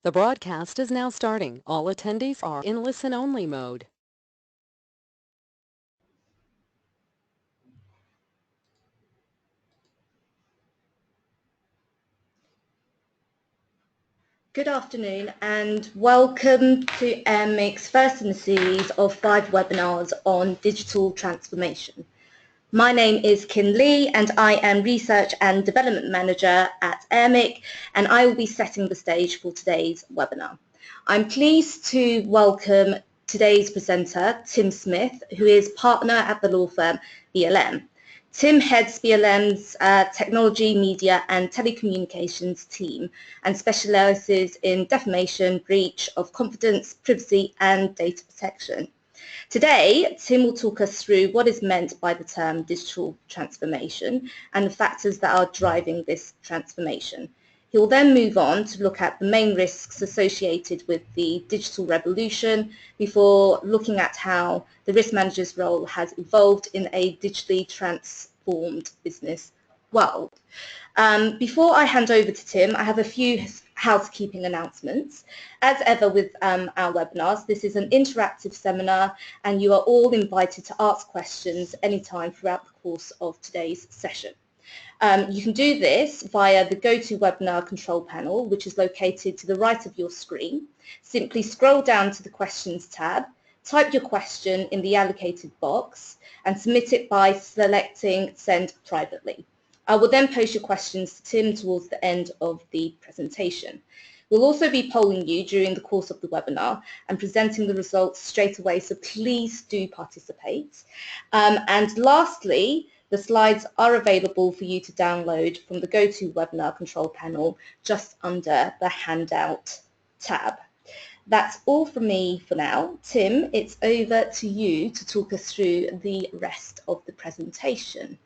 The broadcast is now starting. All attendees are in listen-only mode. Good afternoon and welcome to AMIC's first in a series of 5 webinars on digital transformation. My name is Kin Lee and I am Research and Development Manager at AMIC, and I will be setting the stage for today's webinar. I'm pleased to welcome today's presenter, Tim Smith, who is partner at the law firm BLM. Tim heads BLM's technology, media and telecommunications team and specialises in defamation, breach of confidence, privacy and data protection. Today, Tim will talk us through what is meant by the term digital transformation and the factors that are driving this transformation. He will then move on to look at the main risks associated with the digital revolution before looking at how the risk manager's role has evolved in a digitally transformed business world. Before I hand over to Tim, I have a few housekeeping announcements. As ever with our webinars, this is an interactive seminar and you are all invited to ask questions anytime throughout the course of today's session. You can do this via the GoToWebinar control panel, which is located to the right of your screen. Simply scroll down to the Questions tab, type your question in the allocated box and submit it by selecting Send Privately. I will then post your questions to Tim towards the end of the presentation. We'll also be polling you during the course of the webinar and presenting the results straight away, so please do participate. And lastly, the slides are available for you to download from the GoToWebinar control panel just under the Handout tab. That's all from me for now. Tim, it's over to you to talk us through the rest of the presentation.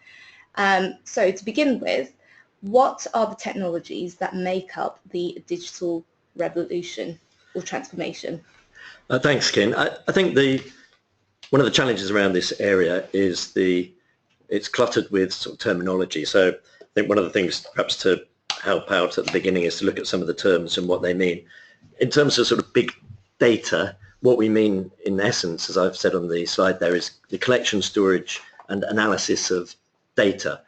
So to begin with, what are the technologies that make up the digital revolution or transformation? Thanks, Ken. I think one of the challenges around this area is it's cluttered with sort of terminology. So I think one of the things perhaps to help out at the beginning is to look at some of the terms and what they mean. In terms of sort of big data, what we mean in essence, as I've said on the slide there, is the collection, storage and analysis of data.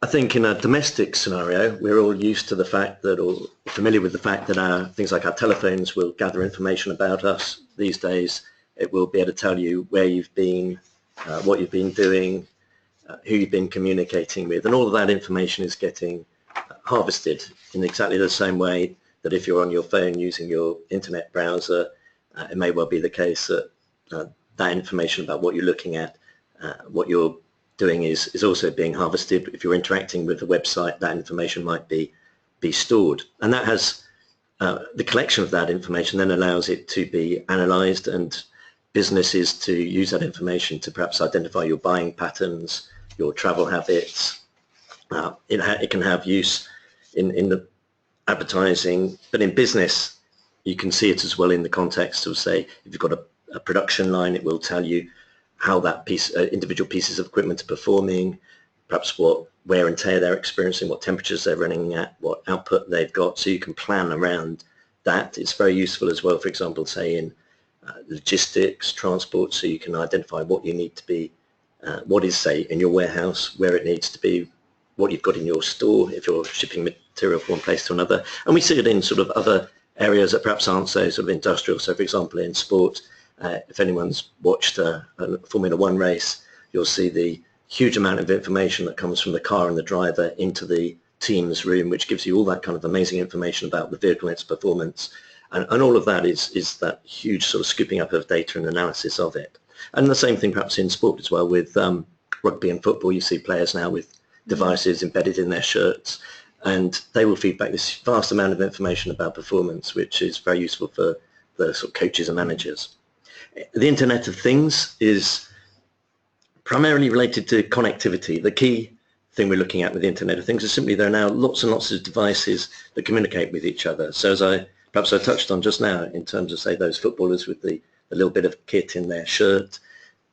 I think in a domestic scenario, we're all used to the fact that, or familiar with the fact that things like our telephones will gather information about us. These days, it will be able to tell you where you've been, what you've been doing, who you've been communicating with, and all of that information is getting harvested in exactly the same way that if you're on your phone using your internet browser, it may well be the case that that information about what you're looking at, what you're doing is also being harvested. If you're interacting with the website, that information might be stored, and that has the collection of that information then allows it to be analyzed, and businesses to use that information to perhaps identify your buying patterns, your travel habits. It can have use in the advertising, but in business you can see it as well in the context of, say, if you've got a production line, it will tell you how that individual pieces of equipment are performing, perhaps what wear and tear they're experiencing, what temperatures they're running at, what output they've got, so you can plan around that. It's very useful as well, for example, say in logistics, transport, so you can identify what you need to be, what is, say, in your warehouse, where it needs to be, what you've got in your store if you're shipping material from one place to another. And we see it in sort of other areas that perhaps aren't so sort of industrial. So, for example, in sport, if anyone's watched a Formula One race, you'll see the huge amount of information that comes from the car and the driver into the team's room, which gives you all that kind of amazing information about the vehicle and its performance. And all of that is that huge sort of scooping up of data and analysis of it. And the same thing perhaps in sport as well with rugby and football. You see players now with devices embedded in their shirts, and they will feed back this vast amount of information about performance, which is very useful for the sort of coaches and managers. The Internet of Things is primarily related to connectivity. The key thing we're looking at with the Internet of Things is simply there are now lots and lots of devices that communicate with each other. So as perhaps I touched on just now in terms of, say, those footballers with the little bit of kit in their shirt,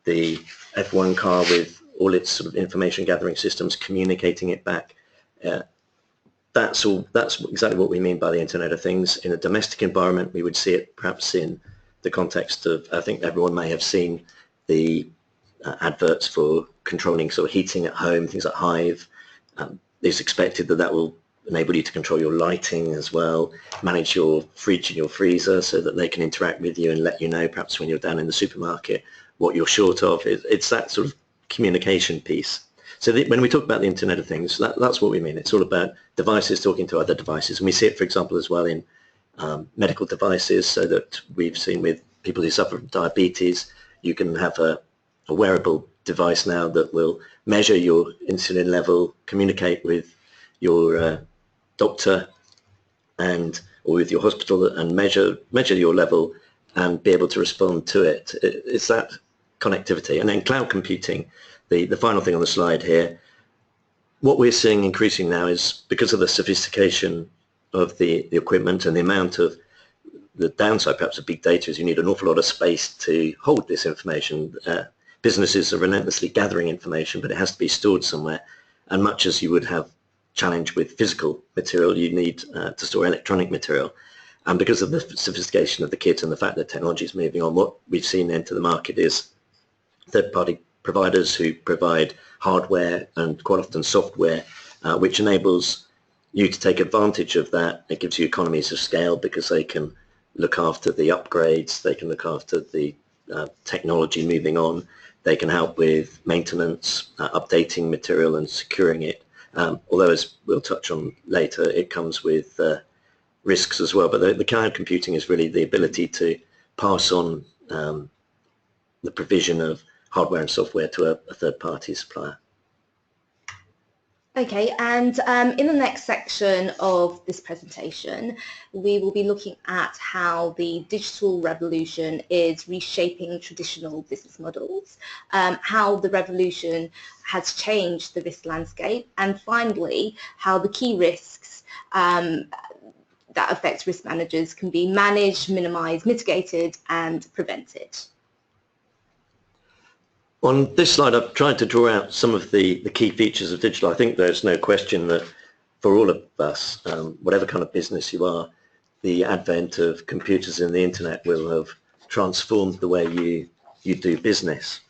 the F1 car with all its sort of information gathering systems communicating it back. that's all. That's exactly what we mean by the Internet of Things. In a domestic environment, we would see it perhaps in the context of, I think everyone may have seen the adverts for controlling sort of heating at home, things like Hive. It's expected that that will enable you to control your lighting as well, manage your fridge and your freezer so that they can interact with you and let you know perhaps when you're down in the supermarket what you're short of. It's that sort of communication piece. So when we talk about the Internet of Things, that's what we mean. It's all about devices talking to other devices. And we see it, for example, as well in medical devices, so that we've seen with people who suffer from diabetes, you can have a wearable device now that will measure your insulin level, communicate with your doctor or with your hospital and measure your level and be able to respond to it. It's that connectivity. And then cloud computing, the final thing on the slide here, what we're seeing increasing now is because of the sophistication of the equipment and the amount of the downside perhaps of big data is you need an awful lot of space to hold this information. Businesses are relentlessly gathering information, but it has to be stored somewhere. And much as you would have challenge with physical material, you need to store electronic material. And because of the sophistication of the kit and the fact that technology is moving on, what we've seen enter the market is third-party providers who provide hardware and quite often software, which enables you to take advantage of that. It gives you economies of scale because they can look after the upgrades, they can look after the technology moving on, they can help with maintenance, updating material and securing it. Although, as we'll touch on later, it comes with risks as well. But the cloud computing is really the ability to pass on the provision of hardware and software to a third-party supplier. Okay, and in the next section of this presentation, we will be looking at how the digital revolution is reshaping traditional business models, how the revolution has changed the risk landscape, and finally, how the key risks that affect risk managers can be managed, minimized, mitigated, and prevented. On this slide, I've tried to draw out some of the key features of digital. I think there's no question that for all of us, whatever kind of business you are, the advent of computers and the internet will have transformed the way you do business.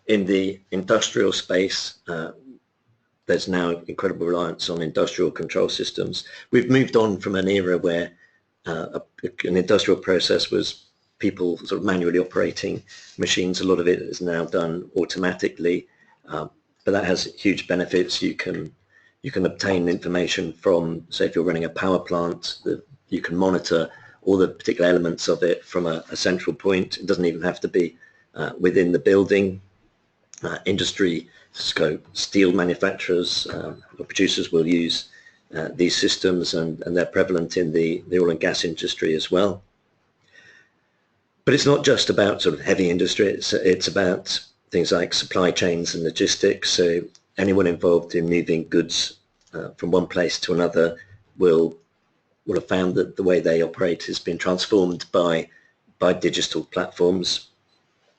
In the industrial space, there's now incredible reliance on industrial control systems. We've moved on from an era where an industrial process was people sort of manually operating machines. A lot of it is now done automatically, but that has huge benefits. You can obtain information from, say, if you're running a power plant, you can monitor all the particular elements of it from a central point. It doesn't even have to be within the building. Industry scope, steel manufacturers or producers will use these systems, and they're prevalent in the oil and gas industry as well. But it's not just about sort of heavy industry, it's about things like supply chains and logistics. So anyone involved in moving goods from one place to another will have found that the way they operate has been transformed by digital platforms.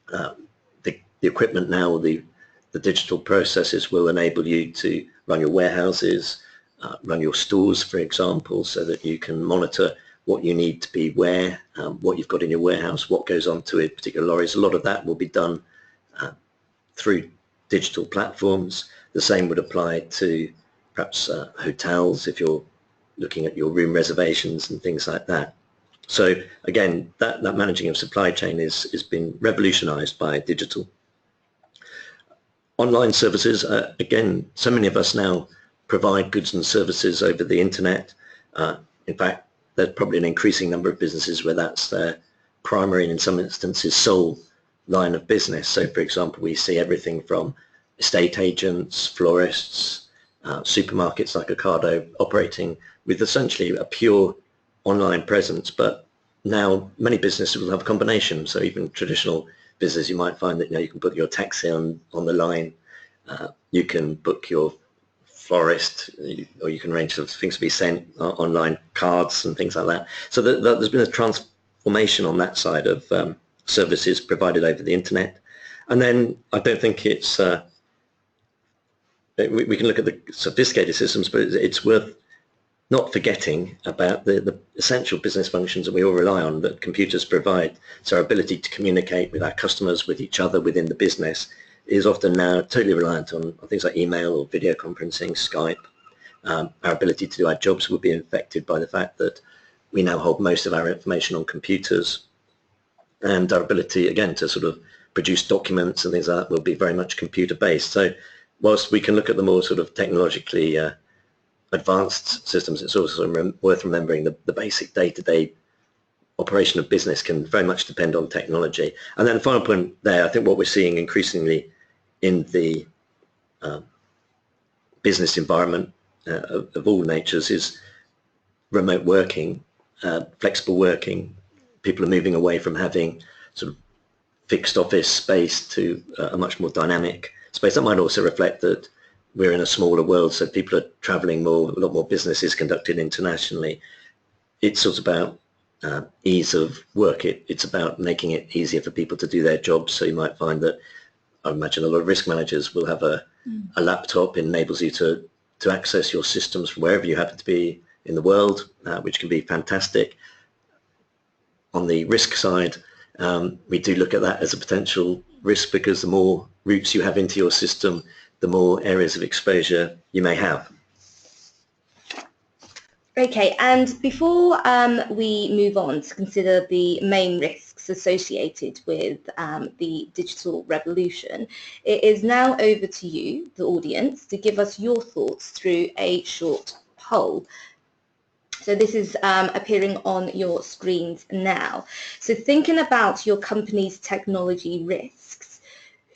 The equipment now, the digital processes will enable you to run your warehouses, run your stores, for example, so that you can monitor what you need to be where, what you've got in your warehouse, what goes onto a particular lorries. A lot of that will be done through digital platforms. The same would apply to perhaps hotels if you're looking at your room reservations and things like that. So again, that managing of supply chain has been revolutionized by digital. Online services, again, so many of us now provide goods and services over the internet. In fact, there's probably an increasing number of businesses where that's their primary and in some instances sole line of business. So for example, we see everything from estate agents, florists, supermarkets like Ocado operating with essentially a pure online presence. But now many businesses will have a combination. So even traditional business, you might find that you can put your taxi on the line, you can book your florist, or you can arrange for things to be sent online, cards and things like that. So there's been a transformation on that side of services provided over the internet. And then I don't think it's we can look at the sophisticated systems, but it's worth not forgetting about the essential business functions that we all rely on that computers provide. So our ability to communicate with our customers, with each other within the business is often now totally reliant on things like email or video conferencing, Skype. Our ability to do our jobs will be affected by the fact that we now hold most of our information on computers, and our ability, again, to sort of produce documents and things like that will be very much computer-based. So whilst we can look at the more sort of technologically advanced systems, it's also worth remembering the basic day-to-day operation of business can very much depend on technology. And then the final point there, I think what we're seeing increasingly in the business environment of all natures is remote working, flexible working. People are moving away from having sort of fixed office space to a much more dynamic space. That might also reflect that we're in a smaller world, so people are traveling more, a lot more business is conducted internationally. It's sort of about ease of work. It's about making it easier for people to do their jobs. So you might find that, I imagine a lot of risk managers will have a laptop. It enables you to access your systems from wherever you happen to be in the world, which can be fantastic. On the risk side, we do look at that as a potential risk, because the more routes you have into your system, the more areas of exposure you may have. Okay, and before we move on to consider the main risks associated with the digital revolution, it is now over to you, the audience, to give us your thoughts through a short poll. So this is appearing on your screens now. So thinking about your company's technology risks,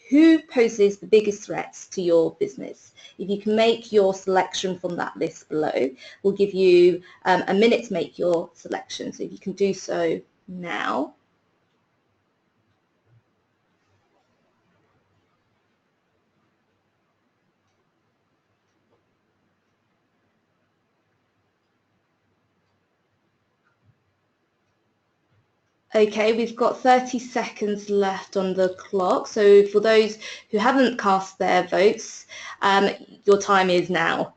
who poses the biggest threats to your business? If you can make your selection from that list below, we'll give you a minute to make your selection. So if you can do so now. Okay, we've got 30 seconds left on the clock. So for those who haven't cast their votes, your time is now.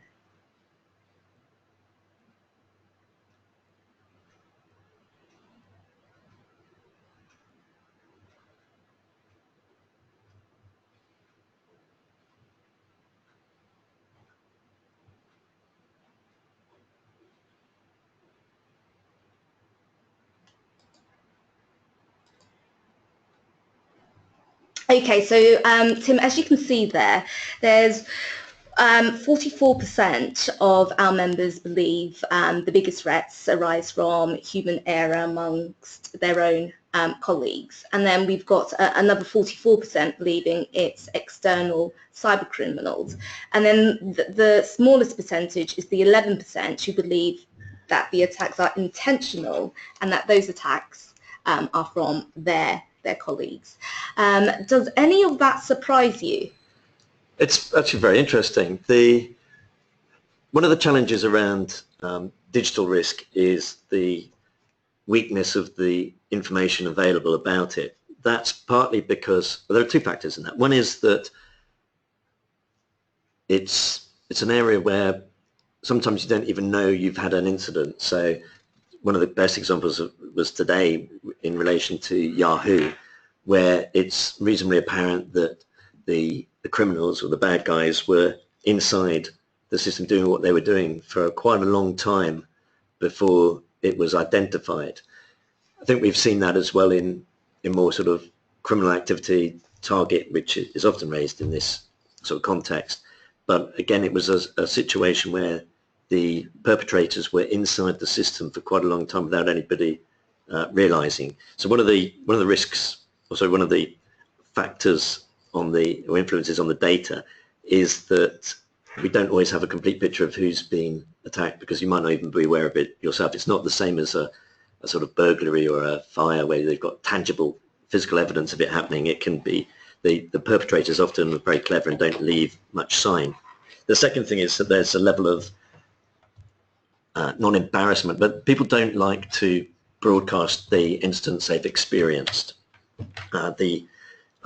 Okay, so Tim, as you can see there, there's 44% of our members believe the biggest threats arise from human error amongst their own colleagues. And then we've got another 44% believing it's external cyber criminals. And then the smallest percentage is the 11% who believe that the attacks are intentional and that those attacks are from their colleagues. Does any of that surprise you? It's actually very interesting. One of the challenges around digital risk is the weakness of the information available about it. That's partly because, well, there are two factors in that. One is that it's an area where sometimes you don't even know you've had an incident. So one of the best examples was today in relation to Yahoo, where it's reasonably apparent that the criminals or the bad guys were inside the system doing what they were doing for quite a long time before it was identified. I think we've seen that as well in more sort of criminal activity target, which is often raised in this sort of context. But again, it was a situation where the perpetrators were inside the system for quite a long time without anybody realizing. So one of the risks, also one of the factors or influences on the data is that we don't always have a complete picture of who's been attacked, because you might not even be aware of it yourself. It's not the same as a sort of burglary or a fire where they've got tangible physical evidence of it happening. It can be the perpetrators often are very clever and don't leave much sign. The second thing is that there's a level of non-embarrassment, but people don't like to broadcast the incidents they've experienced. I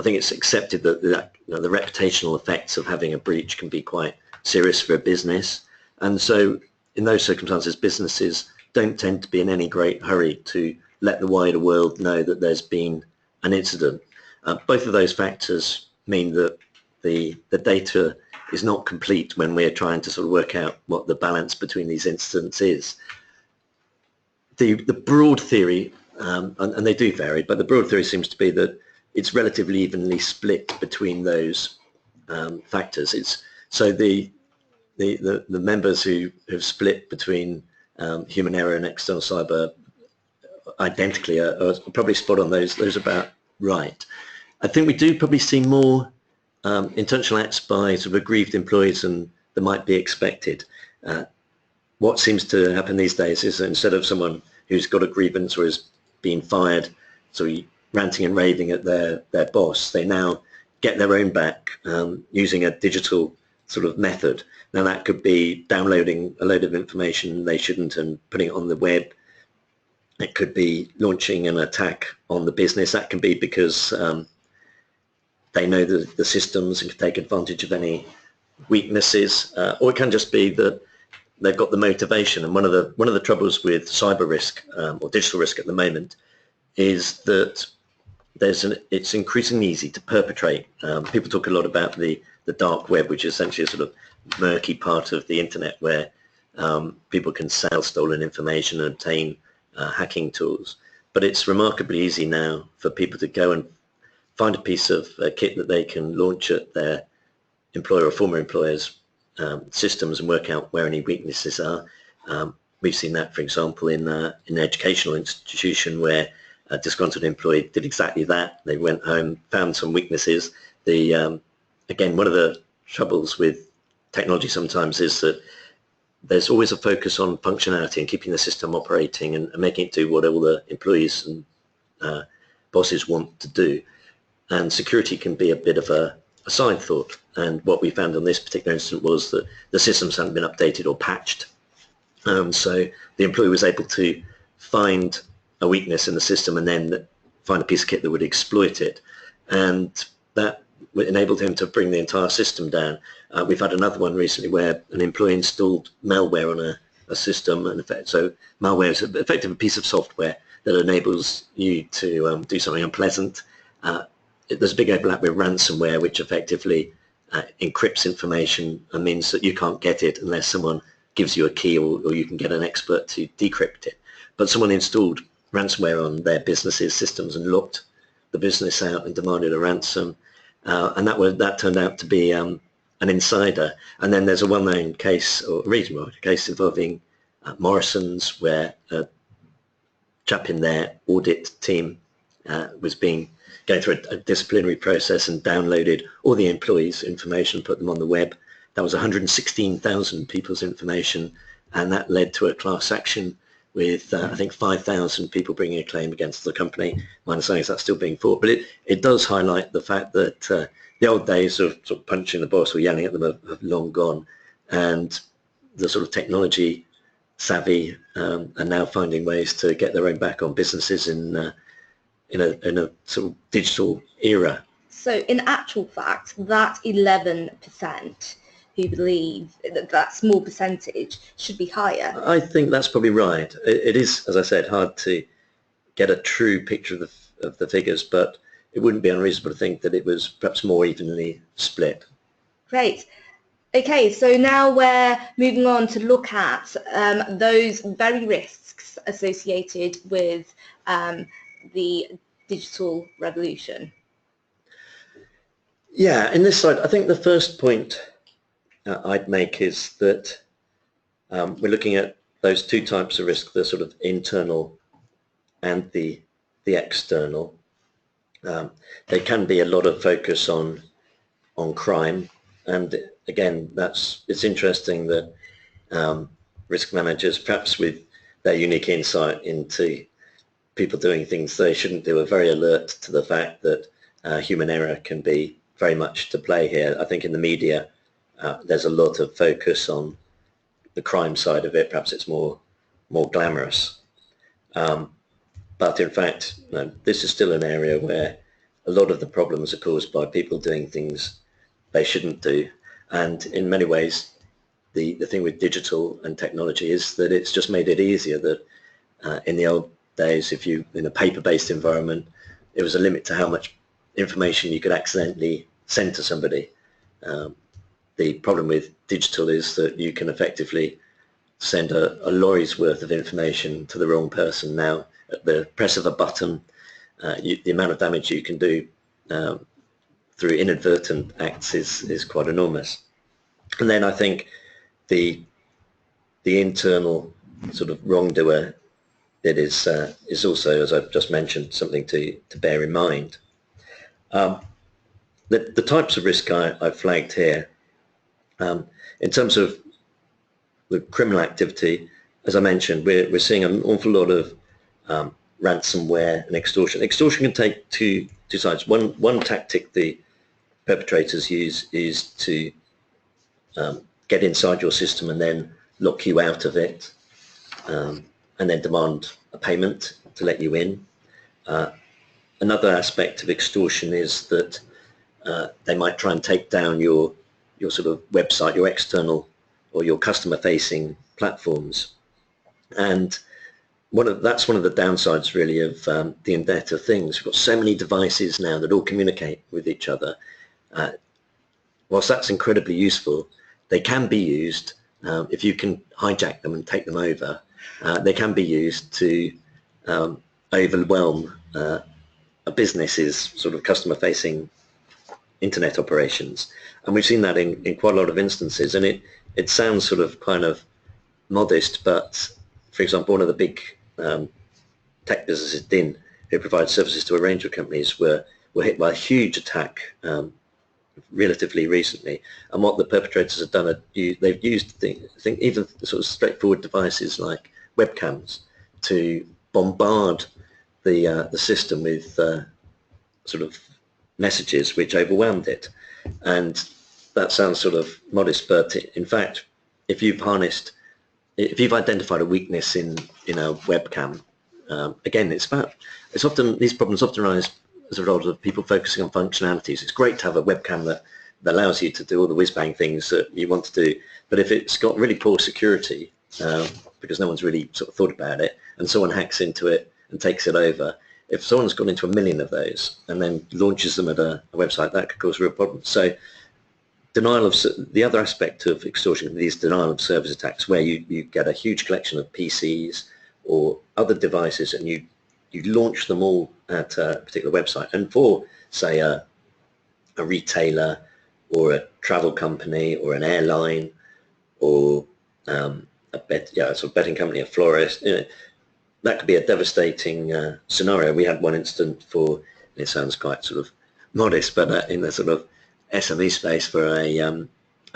think it's accepted that the reputational effects of having a breach can be quite serious for a business. And so in those circumstances, businesses don't tend to be in any great hurry to let the wider world know that there's been an incident. Both of those factors mean that the data is not complete when we're trying to sort of work out what the balance between these incidents is. The broad theory, and they do vary, but the broad theory seems to be that it's relatively evenly split between those factors. So the members who have split between human error and external cyber identically are probably spot on. Those are about right. I think we do probably see more intentional acts by sort of aggrieved employees than might be expected. What seems to happen these days is that instead of someone who's got a grievance or is being fired, so ranting and raving at their boss, they now get their own back using a digital sort of method. Now that could be downloading a load of information they shouldn't and putting it on the web. It could be launching an attack on the business. That can be because they know the systems and can take advantage of any weaknesses, or it can just be that they've got the motivation. And one of the troubles with cyber risk or digital risk at the moment is that it's increasingly easy to perpetrate. People talk a lot about the dark web, which is essentially a sort of murky part of the internet where people can sell stolen information and obtain hacking tools. But it's remarkably easy now for people to go and find a piece of kit that they can launch at their employer or former employer's systems and work out where any weaknesses are. We've seen that, for example, in an educational institution where a disgruntled employee did exactly that. They went home, found some weaknesses. Again, one of the troubles with technology sometimes is that there's always a focus on functionality and keeping the system operating and making it do what all the employees and bosses want to do. And security can be a bit of a side thought. And what we found on this particular incident was that the systems hadn't been updated or patched. So the employee was able to find a weakness in the system and then find a piece of kit that would exploit it. And that enabled him to bring the entire system down. We've had another one recently where an employee installed malware on a system. And so malware is effectively a piece of software that enables you to do something unpleasant. There's a big overlap with ransomware, which effectively encrypts information and means that you can't get it unless someone gives you a key or you can get an expert to decrypt it. But someone installed ransomware on their business's systems and locked the business out and demanded a ransom. And that turned out to be an insider. And then there's a well-known case, or a reasonable case, involving Morrison's, where a chap in their audit team was going through a disciplinary process and downloaded all the employees' information, put them on the web. That was 116,000 people's information, and that led to a class action with, I think, 5,000 people bringing a claim against the company. My understanding is that's still being fought, but it does highlight the fact that the old days of sort of punching the boss or yelling at them have long gone, and the sort of technology savvy are now finding ways to get their own back on businesses in a sort of digital era. So in actual fact, that 11% who believe that small percentage should be higher. I think that's probably right. It is, as I said, hard to get a true picture of the figures, but it wouldn't be unreasonable to think that it was perhaps more evenly split. Great. Okay, so now we're moving on to look at those very risks associated with the digital revolution. Yeah, in this slide, I think the first point I'd make is that we're looking at those two types of risk, the sort of internal and the external. There can be a lot of focus on crime, and again, it's interesting that risk managers, perhaps with their unique insight into people doing things they shouldn't do, are very alert to the fact that human error can be very much to play here. I think in the media there's a lot of focus on the crime side of it. Perhaps it's more glamorous, but in fact, this is still an area where a lot of the problems are caused by people doing things they shouldn't do, and in many ways the thing with digital and technology is that it's just made it easier. That in the old days, if you in a paper-based environment, it was a limit to how much information you could accidentally send to somebody. The problem with digital is that you can effectively send a lorry's worth of information to the wrong person. Now, at the press of a button, the amount of damage you can do through inadvertent acts is quite enormous. And then I think the internal sort of wrongdoer that is also, as I've just mentioned, something to bear in mind. The types of risk I flagged here, in terms of the criminal activity, as I mentioned, we're seeing an awful lot of ransomware and extortion. Extortion can take two sides. One tactic the perpetrators use is to get inside your system and then lock you out of it, and then demand a payment to let you in. Another aspect of extortion is that they might try and take down your sort of website, your external or your customer-facing platforms, and that's one of the downsides really of the Internet of Things. We've got so many devices now that all communicate with each other. Whilst that's incredibly useful, they can be used, if you can hijack them and take them over, they can be used to overwhelm a business's sort of customer-facing internet operations. And we've seen that in quite a lot of instances, and it sounds sort of kind of modest, but for example, one of the big tech businesses, DIN, who provides services to a range of companies, were hit by a huge attack relatively recently. And what the perpetrators have done, they've used, I think, even sort of straightforward devices like webcams to bombard the system with sort of messages which overwhelmed it. And that sounds sort of modest, but in fact, if you've identified a weakness in a webcam, again, it's often, these problems often arise as a result of people focusing on functionalities. It's great to have a webcam that allows you to do all the whiz-bang things that you want to do, but if it's got really poor security, because no one's really sort of thought about it, and someone hacks into it and takes it over, if someone's gone into 1 million of those and then launches them at a website, that could cause real problems. So the other aspect of extortion, these denial of service attacks, where you get a huge collection of PCs or other devices and you launch them all at a particular website. And for, say, a retailer or a travel company or an airline or sort of betting company, a florist, that could be a devastating scenario. We had one incident for, it sounds quite sort of modest, but in the sort of SME space for a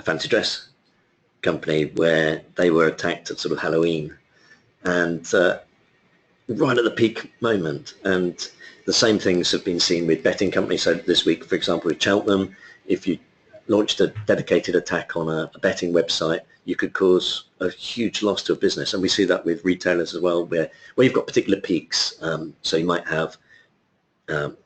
fancy dress company, where they were attacked at sort of Halloween, and right at the peak moment. And the same things have been seen with betting companies. So this week, for example, with Cheltenham, if you launched a dedicated attack on a betting website, you could cause a huge loss to a business. And we see that with retailers as well, where you've got particular peaks. So you might have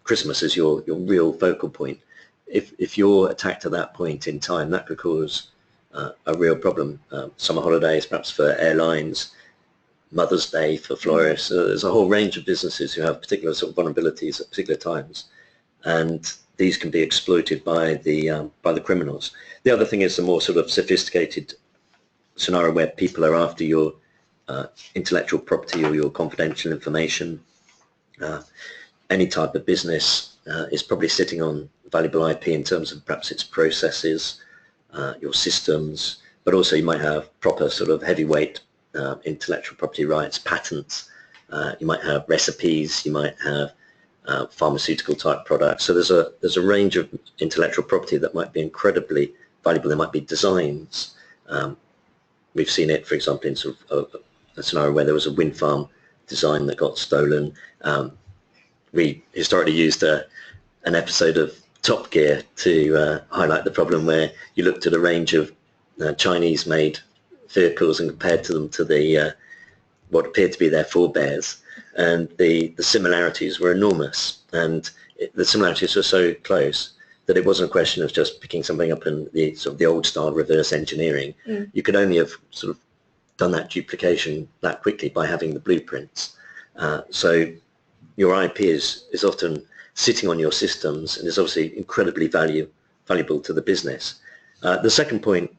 Christmas as your real focal point. If you're attacked at that point in time, that could cause a real problem. Summer holidays, perhaps for airlines, Mother's Day for florists. There's a whole range of businesses who have particular sort of vulnerabilities at particular times, and these can be exploited by the criminals. The other thing is the more sort of sophisticated scenario where people are after your intellectual property or your confidential information. Any type of business is probably sitting on valuable IP in terms of perhaps its processes, your systems, but also you might have proper sort of heavyweight intellectual property rights, patents. You might have recipes, you might have pharmaceutical type products. So there's a range of intellectual property that might be incredibly valuable. There might be designs. We've seen it, for example, in sort of a scenario where there was a wind farm design that got stolen. We historically used an episode of Top Gear to highlight the problem, where you looked at a range of Chinese-made vehicles and compared them to what appeared to be their forebears, and the similarities were enormous, and the similarities were so close that it wasn't a question of just picking something up in the sort of the old style reverse engineering. You could only have sort of done that duplication that quickly by having the blueprints. So your IP is often sitting on your systems and is obviously incredibly valuable to the business. The second point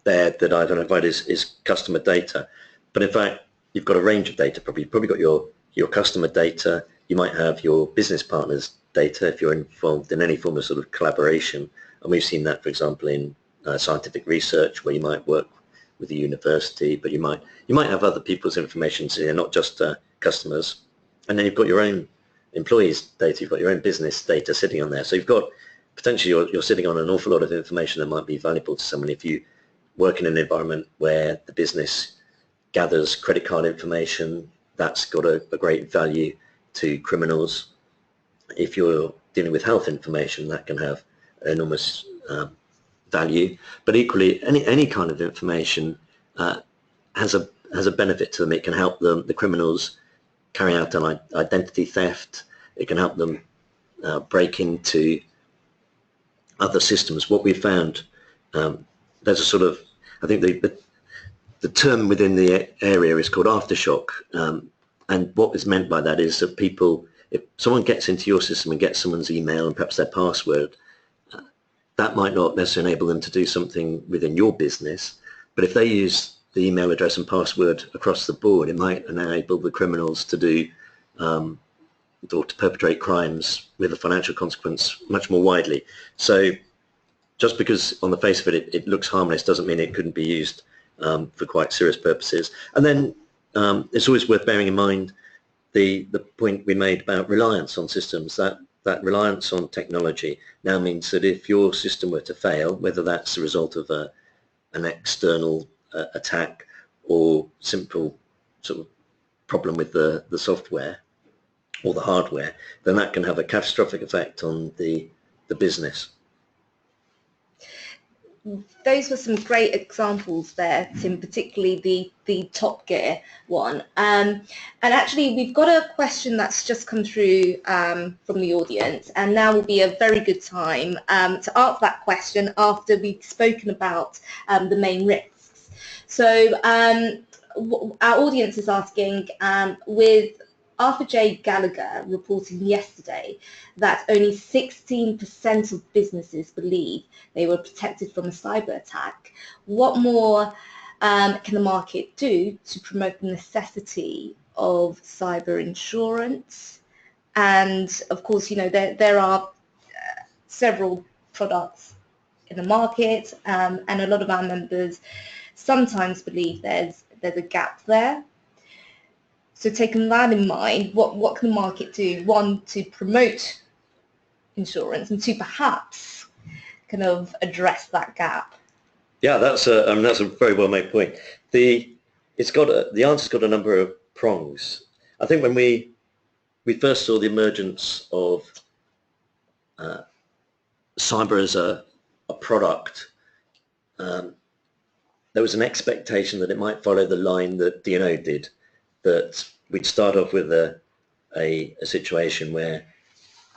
there that I've identified is customer data. But in fact, you've got a range of data. You've probably got your customer data. You might have your business partners' data if you're involved in any form of sort of collaboration. And we've seen that, for example, in scientific research, where you might work with a university, but you might have other people's information, so you're not just customers. And then you've got your own employees' data. You've got your own business data sitting on there. So you've got potentially you're sitting on an awful lot of information that might be valuable to someone if you work in an environment where the business gathers credit card information. That's got a great value to criminals. If you're dealing with health information, that can have enormous value. But equally, any kind of information has a benefit to them. It can help the criminals carry out an identity theft. It can help them break into other systems. What we found, there's a sort of, I think the term within the area is called aftershock. And what is meant by that is that people, if someone gets into your system and gets someone's email and perhaps their password, that might not necessarily enable them to do something within your business. But if they use the email address and password across the board, it might enable the criminals to do or to perpetrate crimes with a financial consequence much more widely. So just because on the face of it, it looks harmless doesn't mean it couldn't be used for quite serious purposes. And then it's always worth bearing in mind the point we made about reliance on systems. That reliance on technology now means that if your system were to fail, whether that's the result of an external attack or simple sort of problem with the software or the hardware, then that can have a catastrophic effect on the business. Those were some great examples there, Tim, particularly the Top Gear one. And actually, we've got a question that's just come through from the audience, and now will be a very good time to ask that question after we've spoken about the main risks. So our audience is asking, with Arthur J. Gallagher reporting yesterday that only 16% of businesses believe they were protected from a cyber attack, what more can the market do to promote the necessity of cyber insurance? And of course, you know, there are several products in the market, and a lot of our members sometimes believe there's a gap there. So taking that in mind, what can the market do? One, to promote insurance, and two, perhaps kind of address that gap. Yeah, that's a very well made point. The answer's got a number of prongs. I think when we first saw the emergence of cyber as a product, there was an expectation that it might follow the line that D&O did, that we'd start off with a situation where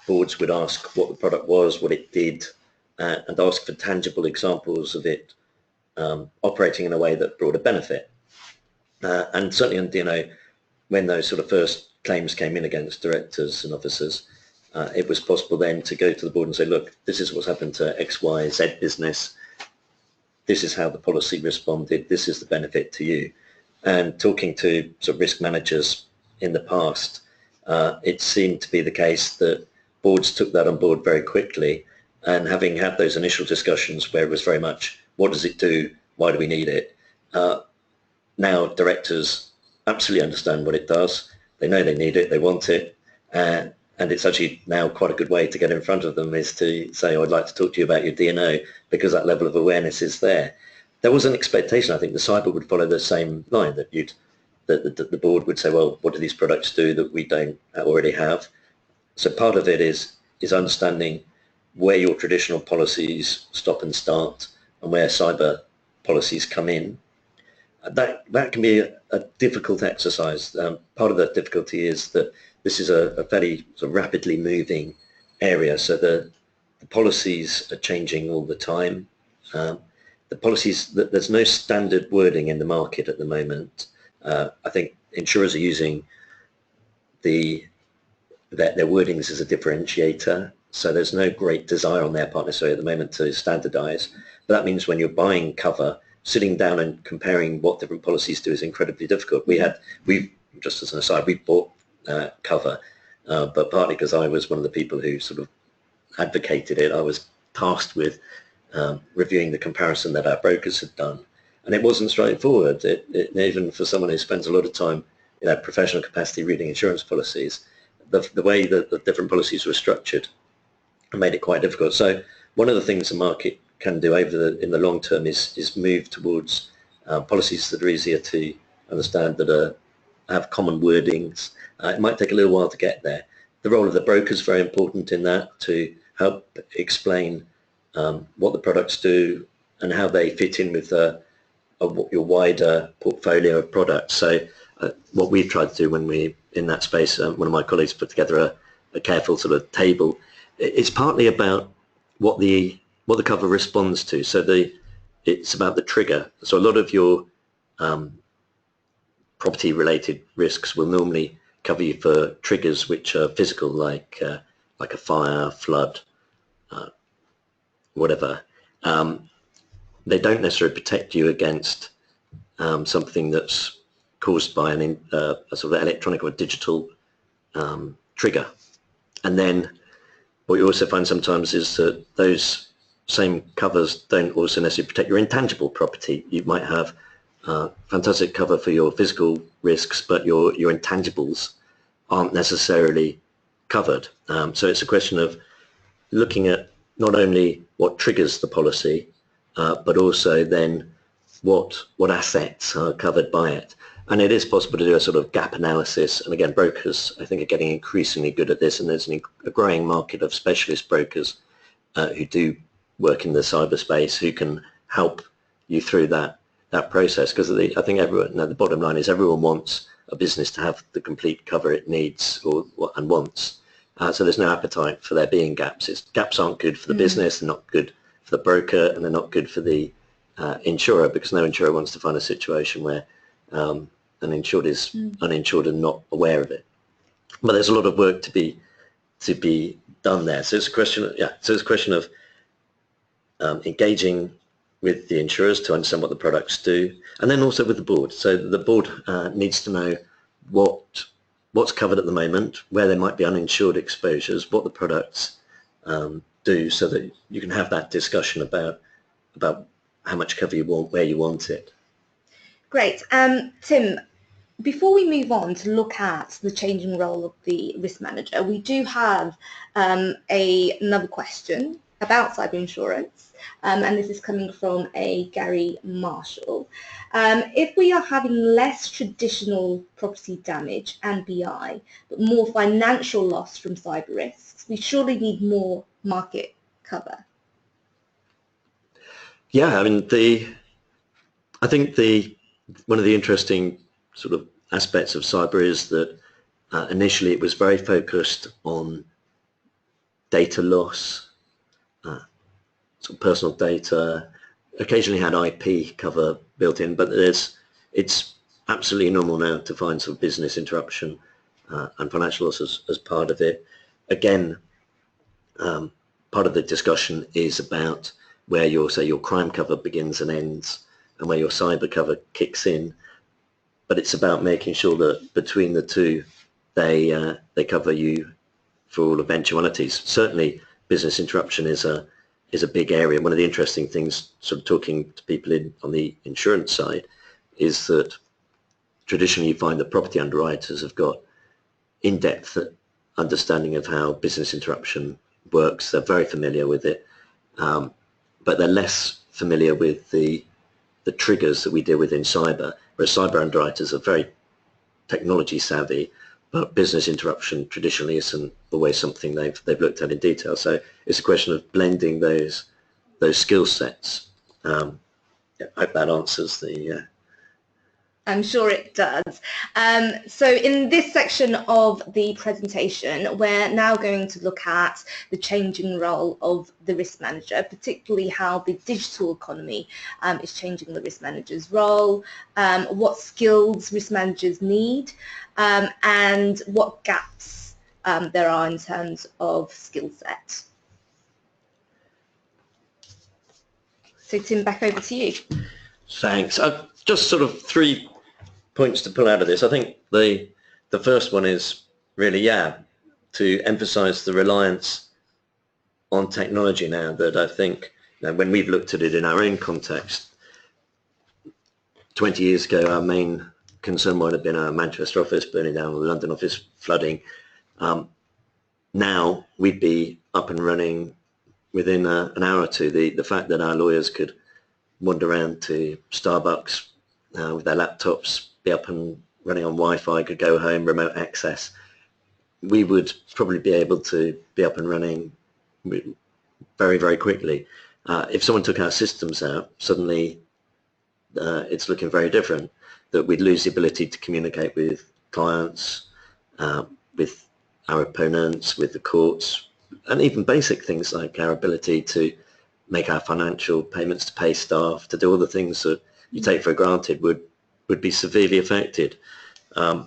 boards would ask what the product was, what it did, and ask for tangible examples of it operating in a way that brought a benefit. And certainly on D&O, when those sort of first claims came in against directors and officers, it was possible then to go to the board and say, look, this is what's happened to X, Y, Z business. This is how the policy responded. This is the benefit to you. And talking to sort of risk managers in the past, it seemed to be the case that boards took that on board very quickly, and having had those initial discussions where it was very much, what does it do? Why do we need it? Now directors absolutely understand what it does. They know they need it, they want it, and it's actually now quite a good way to get in front of them is to say, oh, I'd like to talk to you about your D&O, because that level of awareness is there. There was an expectation, I think, the cyber would follow the same line, that the board would say, well, what do these products do that we don't already have? So part of it is understanding where your traditional policies stop and start and where cyber policies come in. That can be a difficult exercise. Part of the difficulty is that this is a fairly sort of rapidly moving area, so the the policies are changing all the time. The policies, there's no standard wording in the market at the moment. I think insurers are using their wordings as a differentiator. So there's no great desire on their part necessarily at the moment to standardize. But that means when you're buying cover, sitting down and comparing what different policies do is incredibly difficult. We've just as an aside, we bought cover, but partly because I was one of the people who sort of advocated it, I was tasked with reviewing the comparison that our brokers had done. And it wasn't straightforward. Even for someone who spends a lot of time in a professional capacity reading insurance policies, the way that the different policies were structured made it quite difficult. So one of the things the market can do in the long term is move towards policies that are easier to understand, that have common wordings. It might take a little while to get there. The role of the broker is very important in that, to help explain what the products do and how they fit in with your wider portfolio of products. So what we've tried to do when we in that space, one of my colleagues put together a careful sort of table. It's partly about what the cover responds to. So it's about the trigger. So a lot of your property related risks will normally cover you for triggers which are physical, like a fire, flood, whatever. They don't necessarily protect you against something that's caused by a sort of electronic or digital trigger. And then what you also find sometimes is that those same covers don't also necessarily protect your intangible property. You might have fantastic cover for your physical risks, but your intangibles aren't necessarily covered. So it's a question of looking at not only what triggers the policy, but also then what assets are covered by it. And it is possible to do a sort of gap analysis. And again, brokers, I think, are getting increasingly good at this. And there's a growing market of specialist brokers who do work in the cyberspace, who can help you through that process. Because I think the bottom line is everyone wants a business to have the complete cover it needs and wants. So there's no appetite for there being gaps. Gaps aren't good for the business, they're not good for the broker, and they're not good for the insurer, because no insurer wants to find a situation where an insured is uninsured and not aware of it. But there's a lot of work to be done there. So it's a question of engaging with the insurers to understand what the products do, and then also with the board. So the board needs to know what's covered at the moment, where there might be uninsured exposures, what the products do, so that you can have that discussion about how much cover you want, where you want it. Great. Tim, before we move on to look at the changing role of the risk manager, we do have another question about cyber insurance, and this is coming from a Gary Marshall. If we are having less traditional property damage and BI, but more financial loss from cyber risks, we surely need more market cover. Yeah, I mean, I think one of the interesting sort of aspects of cyber is that initially it was very focused on data loss, sort of personal data, occasionally had IP cover built in, but it's absolutely normal now to find some business interruption and financial loss as part of it. Again, part of the discussion is about where your crime cover begins and ends, and where your cyber cover kicks in. But it's about making sure that between the two, they cover you for all eventualities. Certainly, business interruption is a big area. One of the interesting things, sort of talking to people on the insurance side, is that traditionally you find that property underwriters have got in-depth understanding of how business interruption works. They're very familiar with it, but they're less familiar with the triggers that we deal with in cyber, whereas cyber underwriters are very technology savvy, but business interruption traditionally isn't always something they've looked at in detail. So it's a question of blending those skill sets. I hope that answers the I'm sure it does. So in this section of the presentation, we're now going to look at the changing role of the risk manager, particularly how the digital economy is changing the risk manager's role, what skills risk managers need, and what gaps there are in terms of skill set. So Tim, back over to you. Thanks. Just sort of 3 points to pull out of this. I think the first one is really, to emphasize the reliance on technology now, that I think, when we've looked at it in our own context, 20 years ago, our main concern might have been our Manchester office burning down, or the London office flooding. Now we'd be up and running within an hour or two. The fact that our lawyers could wander around to Starbucks with their laptops, be up and running on Wi-Fi, could go home, remote access, we would probably be able to be up and running very, very quickly. If someone took our systems out, suddenly it's looking very different, that we'd lose the ability to communicate with clients, with our opponents, with the courts, and even basic things like our ability to make our financial payments, to pay staff, to do all the things that you take for granted would be severely affected. I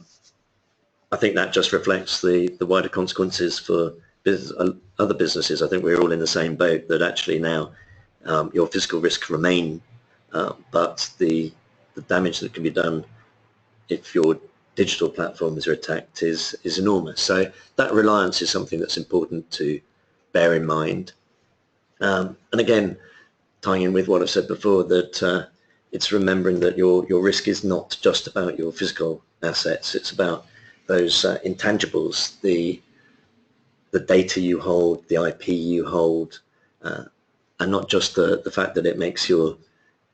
think that just reflects the wider consequences for other businesses. I think we're all in the same boat, that actually now your physical risks remain, but the damage that can be done if your digital platforms are attacked is enormous. So that reliance is something that's important to bear in mind. And again, tying in with what I've said before, that it's remembering that your risk is not just about your physical assets. It's about those intangibles, the data you hold, the IP you hold, and not just the fact that it makes your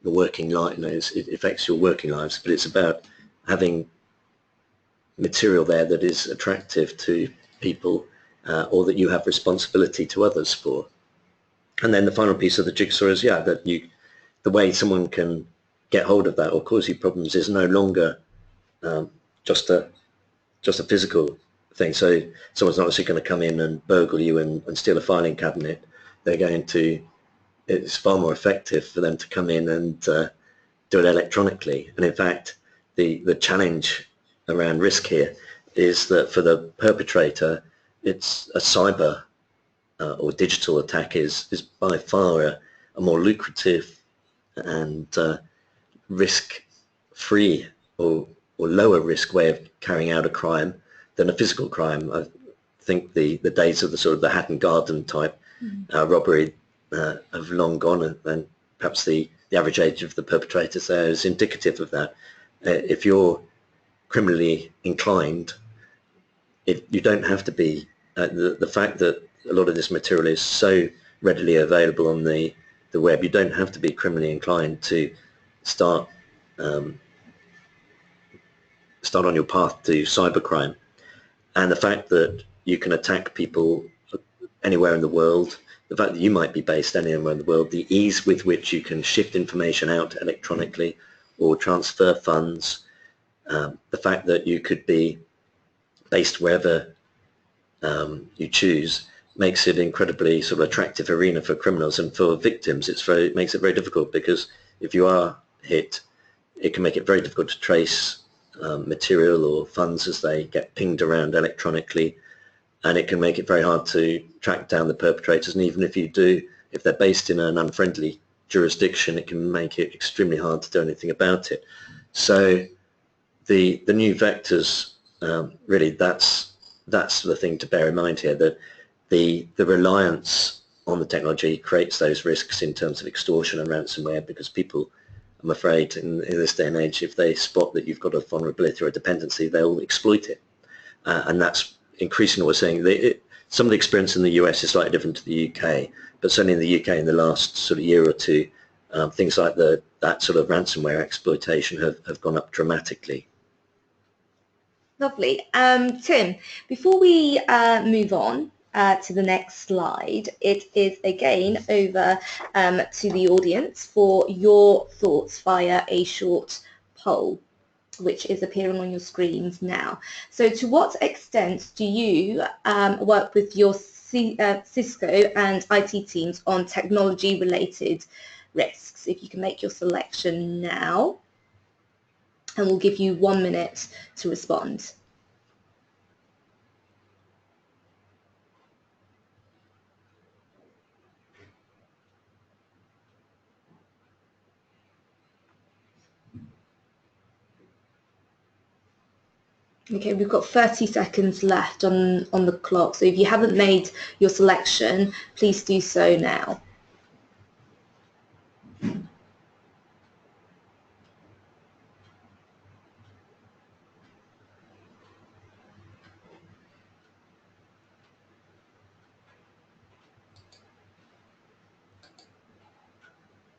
working life, it affects your working lives, but it's about having material there that is attractive to people, or that you have responsibility to others for. And then the final piece of the jigsaw is, that the way someone can get hold of that or cause you problems is no longer just a physical thing. So someone's not actually going to come in and burgle you and steal a filing cabinet. It's far more effective for them to come in and do it electronically. And in fact, the challenge around risk here is that for the perpetrator, it's a cyber or digital attack is by far a more lucrative and risk-free or lower risk way of carrying out a crime than a physical crime. I think the days of the sort of the Hatton Garden type robbery have long gone, and perhaps the average age of the perpetrators there is indicative of that. If you're criminally inclined, you don't have to be. The fact that a lot of this material is so readily available on the web, you don't have to be criminally inclined to start on your path to cybercrime. And the fact that you can attack people anywhere in the world, the fact that you might be based anywhere in the world, the ease with which you can shift information out electronically or transfer funds, the fact that you could be based wherever you choose, makes it incredibly sort of attractive arena for criminals, and for victims it makes it very difficult, because if you are hit, it can make it very difficult to trace material or funds as they get pinged around electronically, and it can make it very hard to track down the perpetrators. And even if they're based in an unfriendly jurisdiction, it can make it extremely hard to do anything about it. So the new vectors, really, that's the thing to bear in mind here, that the reliance on the technology creates those risks in terms of extortion and ransomware, because people, I'm afraid, in this day and age, if they spot that you've got a vulnerability or a dependency, they'll exploit it. And that's increasingly what we're saying. Some of the experience in the US is slightly different to the UK, but certainly in the UK in the last sort of year or two, things like that sort of ransomware exploitation have gone up dramatically. Lovely. Tim, before we move on to the next slide, it is again over to the audience for your thoughts via a short poll. which is appearing on your screens now. So to what extent do you work with your Cisco and IT teams on technology-related risks? If you can make your selection now, and we'll give you 1 minute to respond. Okay, we've got 30 seconds left on the clock, so if you haven't made your selection, please do so now.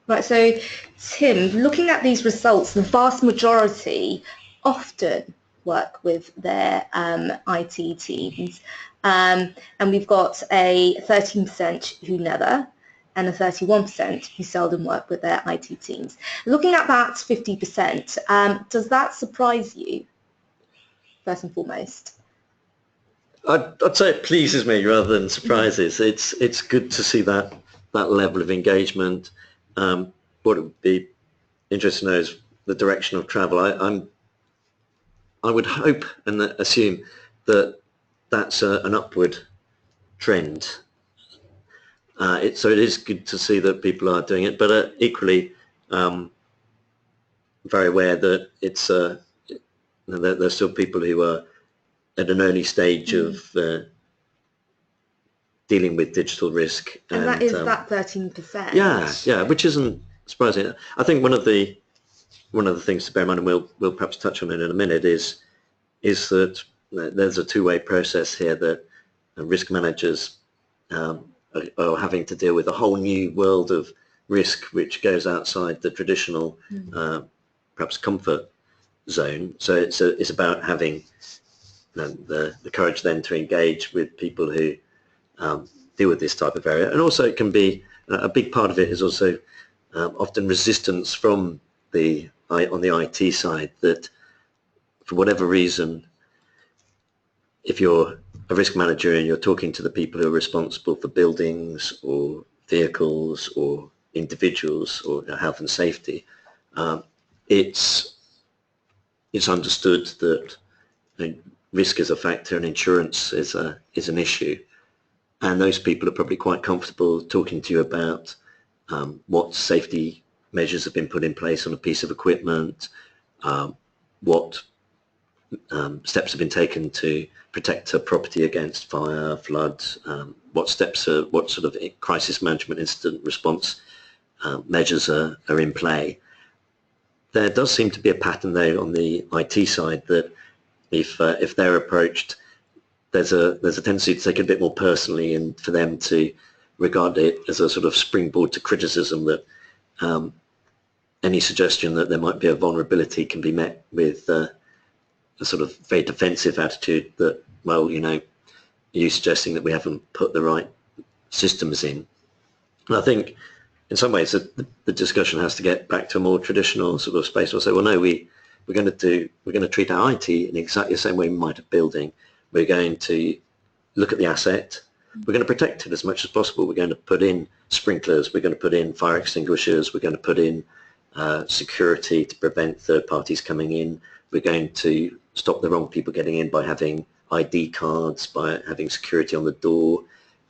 Right, so Tim, looking at these results, the vast majority often work with their IT teams. And we've got a 13% who never, and a 31% who seldom work with their IT teams. Looking at that 50%, does that surprise you, first and foremost? I'd say it pleases me rather than surprises. It's good to see that level of engagement. What it would be interesting to know is the direction of travel. I would hope and assume that that's an upward trend. So it is good to see that people are doing it, but equally very aware that it's there's still people who are at an early stage of dealing with digital risk. And that is that 13%. Yeah, which isn't surprising. I think one of the things to bear in mind, and we'll perhaps touch on it in a minute, is that there's a two-way process here, that risk managers are having to deal with a whole new world of risk which goes outside the traditional perhaps comfort zone. So it's about having the courage then to engage with people who deal with this type of area. And also it can be a big part of it is also often resistance from on the IT side, that for whatever reason, if you're a risk manager and you're talking to the people who are responsible for buildings or vehicles or individuals or health and safety, it's understood that risk is a factor and insurance is an issue, and those people are probably quite comfortable talking to you about what safety measures have been put in place on a piece of equipment, what steps have been taken to protect a property against fire, floods, what sort of crisis management incident response measures are in play. There does seem to be a pattern though on the IT side that if they're approached, there's a tendency to take it a bit more personally, and for them to regard it as a sort of springboard to criticism, that any suggestion that there might be a vulnerability can be met with a sort of very defensive attitude that, well, are you suggesting that we haven't put the right systems in? And I think in some ways the discussion has to get back to a more traditional sort of space. We'll say, well, no, we're going to treat our IT in exactly the same way we might a building. We're going to look at the asset. We're going to protect it as much as possible. We're going to put in sprinklers. We're going to put in fire extinguishers. We're going to put in security to prevent third parties coming in. We're going to stop the wrong people getting in by having ID cards, by having security on the door.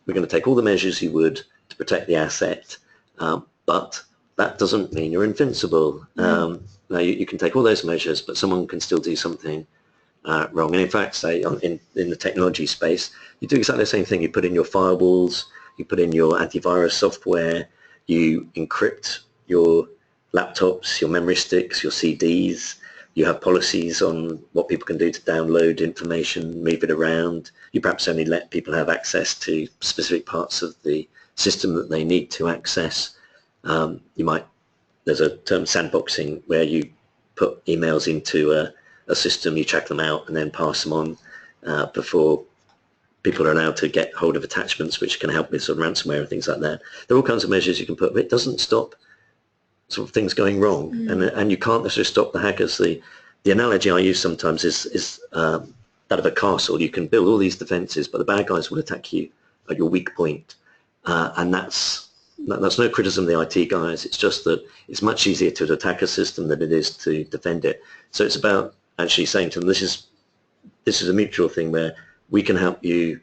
We're going to take all the measures you would to protect the asset, but that doesn't mean you're invincible. Now you can take all those measures, but someone can still do something wrong. And in fact, say in the technology space, you do exactly the same thing. You put in your firewalls, you put in your antivirus software, you encrypt your laptops, your memory sticks, your CDs. You have policies on what people can do to download information, move it around. You perhaps only let people have access to specific parts of the system that they need to access. There's a term sandboxing, where you put emails into a system, you check them out and then pass them on before people are allowed to get hold of attachments which can help with sort of ransomware and things like that. There are all kinds of measures you can put, but it doesn't stop sort of things going wrong. And you can't necessarily stop the hackers. The the analogy I use sometimes is that of a castle. You can build all these defences, but the bad guys will attack you at your weak point. And that's no criticism of the IT guys. It's just that it's much easier to attack a system than it is to defend it. So it's about actually saying to them, this is a mutual thing where we can help you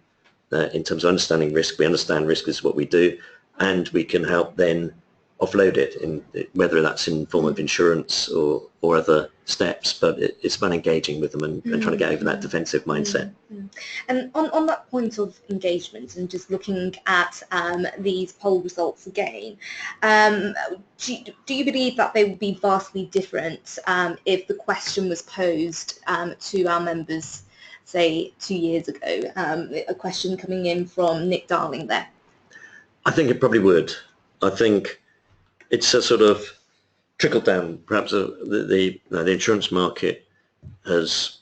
in terms of understanding risk. We understand risk is what we do, and we can help then offload it, in whether that's in form of insurance or other steps, but it's about engaging with them and trying to get over that defensive mindset. And on that point of engagement and just looking at these poll results again, do you believe that they would be vastly different if the question was posed to our members, say 2 years ago? A question coming in from Nick Darling there. I think it probably would. I think it's a sort of trickle down. Perhaps the insurance market has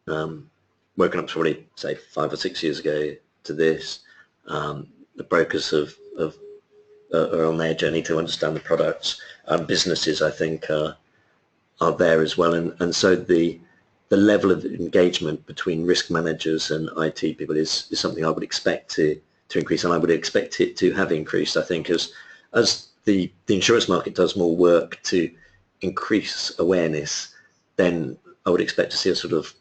woken up probably, say, 5 or 6 years ago to this. The brokers are on their journey to understand the products. Businesses, I think, are there as well, and so the level of engagement between risk managers and IT people is something I would expect to increase, and I would expect it to have increased. I think as the insurance market does more work to increase awareness, then I would expect to see a sort of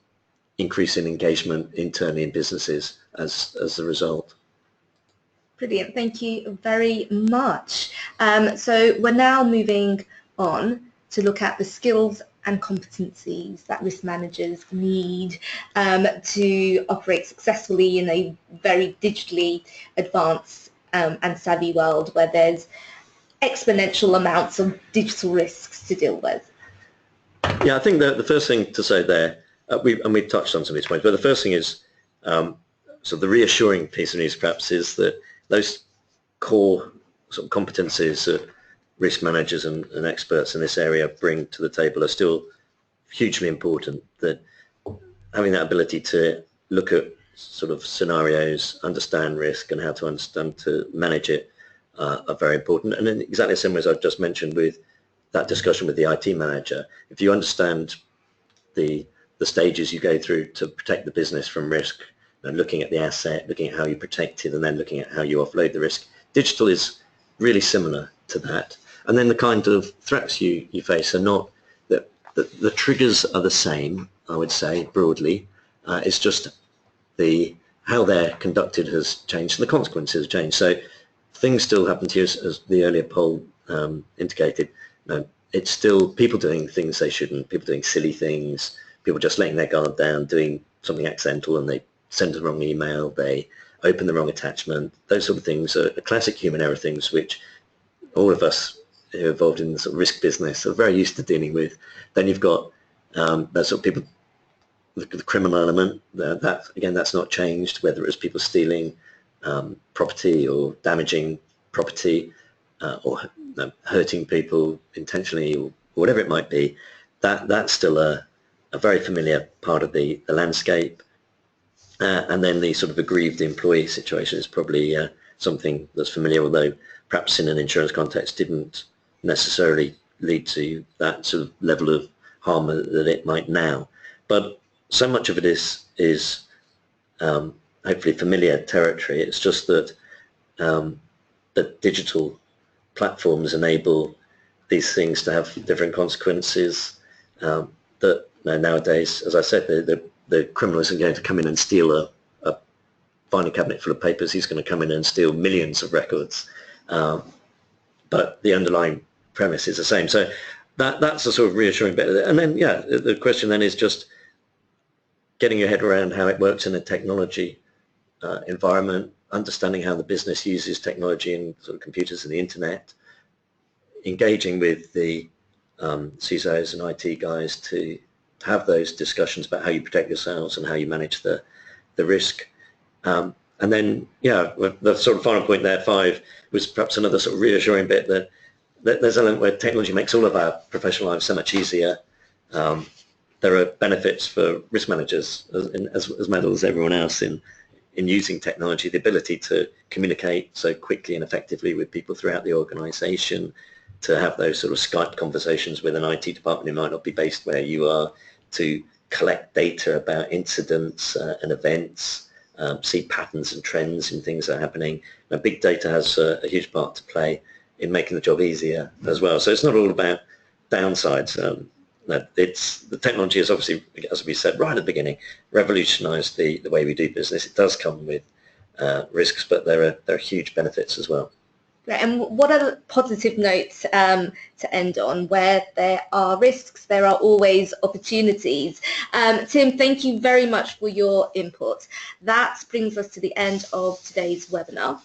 increase in engagement internally in businesses as a result. Brilliant, thank you very much. So we're now moving on to look at the skills and competencies that risk managers need to operate successfully in a very digitally advanced and savvy world where there's exponential amounts of digital risks to deal with. Yeah, I think the first thing to say there, we've touched on some of these points, but the first thing is, so the reassuring piece of news perhaps is that those core sort of competencies that risk managers and experts in this area bring to the table are still hugely important. That having that ability to look at sort of scenarios, understand risk and how to understand to manage it are very important. And in exactly the same way as I've just mentioned with that discussion with the IT manager, if you understand the stages you go through to protect the business from risk, and looking at the asset, looking at how you protect it, and then looking at how you offload the risk, digital is really similar to that. And then the kind of threats you face are not, the triggers are the same, I would say, broadly. It's just how they're conducted has changed and the consequences have changed. So things still happen to you, as the earlier poll indicated. It's still people doing things they shouldn't, people doing silly things, people just letting their guard down, doing something accidental, and they send the wrong email, they open the wrong attachment. Those sort of things are classic human error things which all of us who are involved in the sort of risk business are very used to dealing with. Then you've got those sort of people, the criminal element, that again, that's not changed, whether it's people stealing property or damaging property or hurting people intentionally or whatever it might be. That's still a very familiar part of the landscape. And then the sort of aggrieved employee situation is probably something that's familiar, although perhaps in an insurance context didn't necessarily lead to that sort of level of harm that it might now. But so much of it is hopefully familiar territory. It's just that that digital platforms enable these things to have different consequences. That nowadays, as I said, the criminal isn't going to come in and steal a filing cabinet full of papers. He's going to come in and steal millions of records. But the underlying premise is the same. So that's a sort of reassuring bit. And then, yeah, the question then is just getting your head around how it works in a technology environment, understanding how the business uses technology and sort of computers and the internet, engaging with the CISOs and IT guys to have those discussions about how you protect yourselves and how you manage the risk. And then, yeah, the sort of final point there, 5, was perhaps another sort of reassuring bit that there's an element where technology makes all of our professional lives so much easier. There are benefits for risk managers as well as everyone else in using technology, the ability to communicate so quickly and effectively with people throughout the organization, to have those sort of Skype conversations with an IT department who might not be based where you are, to collect data about incidents and events, see patterns and trends in things that are happening. Now, big data has a huge part to play in making the job easier as well. So it's not all about downsides. The technology has obviously, as we said right at the beginning, revolutionised the way we do business. It does come with risks, but there are huge benefits as well. Right, and what are the positive notes to end on? Where there are risks, there are always opportunities. Tim, thank you very much for your input. That brings us to the end of today's webinar.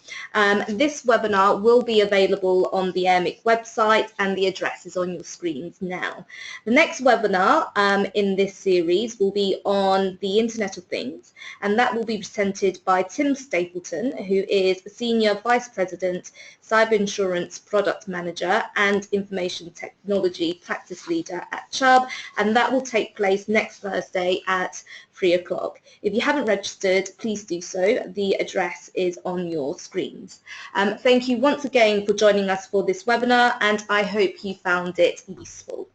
This webinar will be available on the AIRMIC website, and the address is on your screens now. The next webinar in this series will be on the Internet of Things, and that will be presented by Tim Stapleton, who is Senior Vice President, Cyber Insurance Product Manager and Information Technology Practice Leader at Chubb, and that will take place next Thursday at 3 o'clock. If you haven't registered, please do so. The address is on your screens. Thank you once again for joining us for this webinar, and I hope you found it useful.